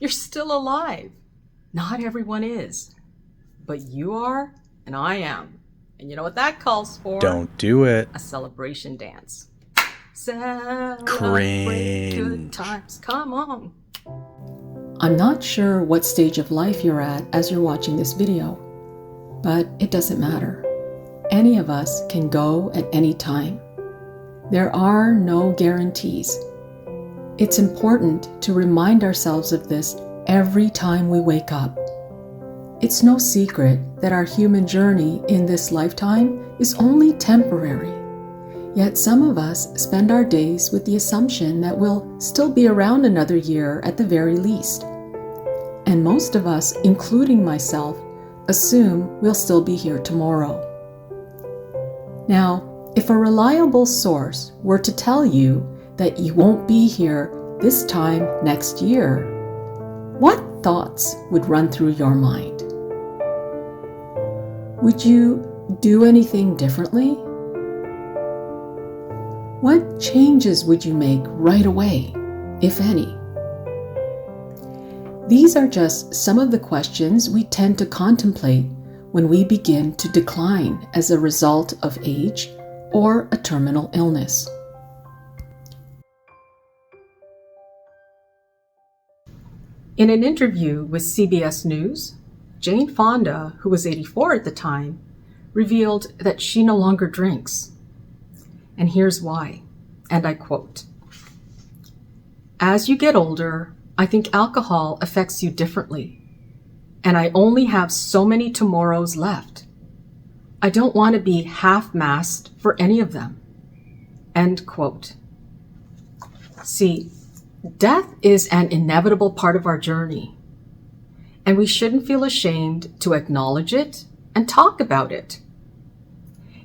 You're still alive. Not everyone is. But you are, and I am. And you know what that calls for? Don't do it. A celebration dance. Celebrate Cringe. good times. Come on. I'm not sure what stage of life you're at as you're watching this video, but it doesn't matter. Any of us can go at any time. There are no guarantees. It's important to remind ourselves of this every time we wake up. It's no secret that our human journey in this lifetime is only temporary. Yet some of us spend our days with the assumption that we'll still be around another year at the very least. And most of us, including myself, assume we'll still be here tomorrow. Now, if a reliable source were to tell you that you won't be here this time next year, what thoughts would run through your mind? Would you do anything differently? What changes would you make right away, if any? These are just some of the questions we tend to contemplate when we begin to decline as a result of age or a terminal illness. In an interview with CBS News, Jane Fonda, who was 84 at the time, revealed that she no longer drinks. And here's why, and I quote, "As you get older, I think alcohol affects you differently, and I only have so many tomorrows left. I don't want to be half-massed for any of them." End quote. See, death is an inevitable part of our journey, and we shouldn't feel ashamed to acknowledge it and talk about it.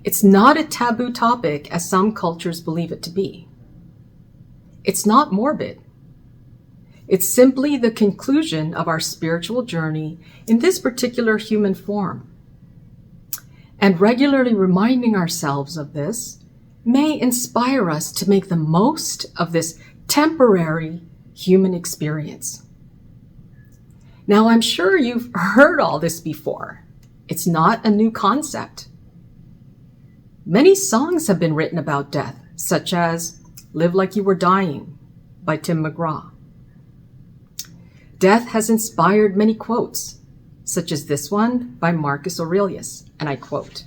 It's not a taboo topic as some cultures believe it to be. It's not morbid. It's simply the conclusion of our spiritual journey in this particular human form. And regularly reminding ourselves of this may inspire us to make the most of this temporary human experience. Now, I'm sure you've heard all this before. It's not a new concept. Many songs have been written about death, such as "Live Like You Were Dying" by Tim McGraw. Death has inspired many quotes, such as this one by Marcus Aurelius, and I quote,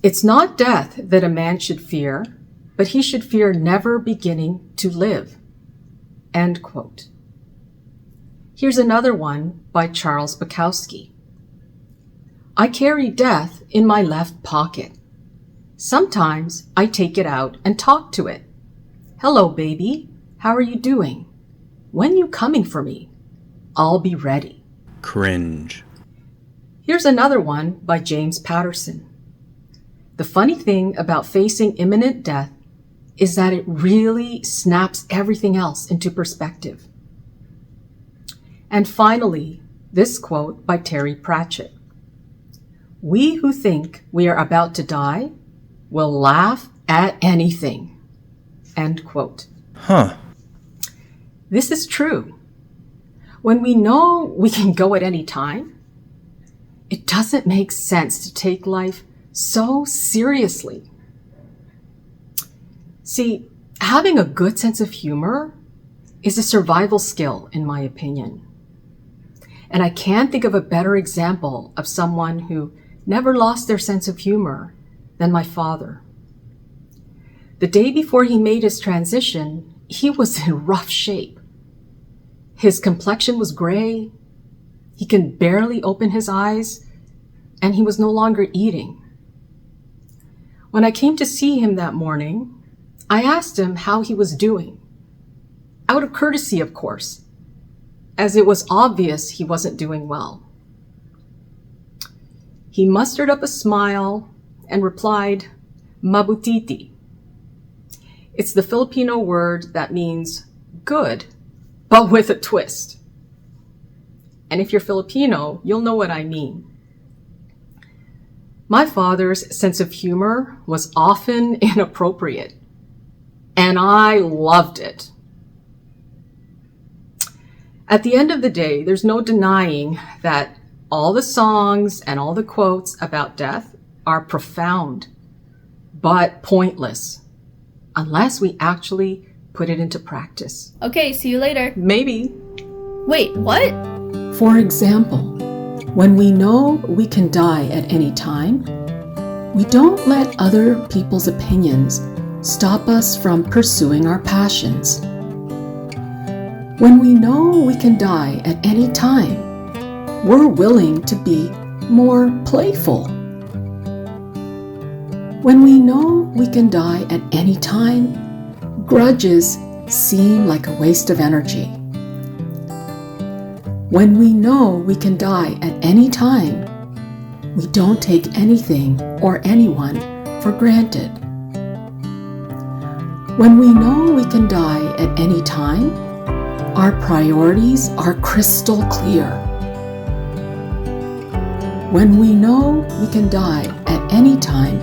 "It's not death that a man should fear, but he should fear never beginning to live." End quote. Here's another one by Charles Bukowski. "I carry death in my left pocket. Sometimes I take it out and talk to it. Hello, baby. How are you doing? When you coming for me? I'll be ready." Cringe. Here's another one by James Patterson. "The funny thing about facing imminent death is that it really snaps everything else into perspective." And finally, this quote by Terry Pratchett. "We who think we are about to die will laugh at anything." End quote. Huh. This is true. When we know we can go at any time, it doesn't make sense to take life so seriously. See, having a good sense of humor is a survival skill, in my opinion. And I can't think of a better example of someone who never lost their sense of humor than my father. The day before he made his transition, he was in rough shape. His complexion was gray, he could barely open his eyes, and he was no longer eating. When I came to see him that morning, I asked him how he was doing. Out of courtesy, of course, as it was obvious he wasn't doing well. He mustered up a smile and replied, "Mabutiti." It's the Filipino word that means good, but with a twist. And if you're Filipino, you'll know what I mean. My father's sense of humor was often inappropriate, and I loved it. At the end of the day, there's no denying that all the songs and all the quotes about death are profound, but pointless, unless we actually put it into practice. Okay, see you later. Maybe. Wait, what? For example, when we know we can die at any time, we don't let other people's opinions stop us from pursuing our passions. When we know we can die at any time, we're willing to be more playful. When we know we can die at any time, grudges seem like a waste of energy. When we know we can die at any time, we don't take anything or anyone for granted. When we know we can die at any time, our priorities are crystal clear. When we know we can die at any time,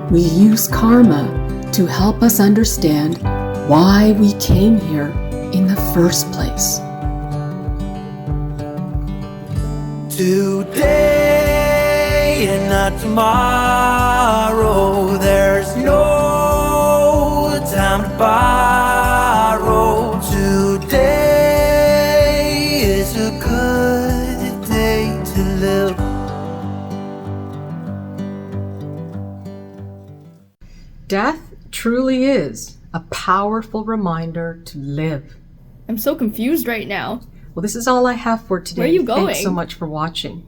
we use karma to help us understand why we came here in the first place. Today and not tomorrow, there's no time to borrow. Today is a good day to live. Death truly is a powerful reminder to live. I'm so confused right now. Well, this is all I have for today. Where are you going? Thanks so much for watching.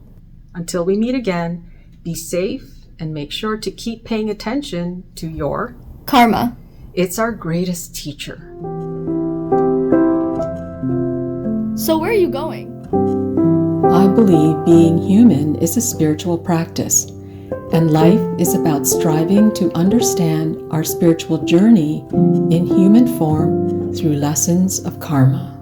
Until we meet again, be safe and make sure to keep paying attention to your Karma. It's our greatest teacher. So where are you going? I believe being human is a spiritual practice, and life is about striving to understand our spiritual journey in human form through lessons of karma.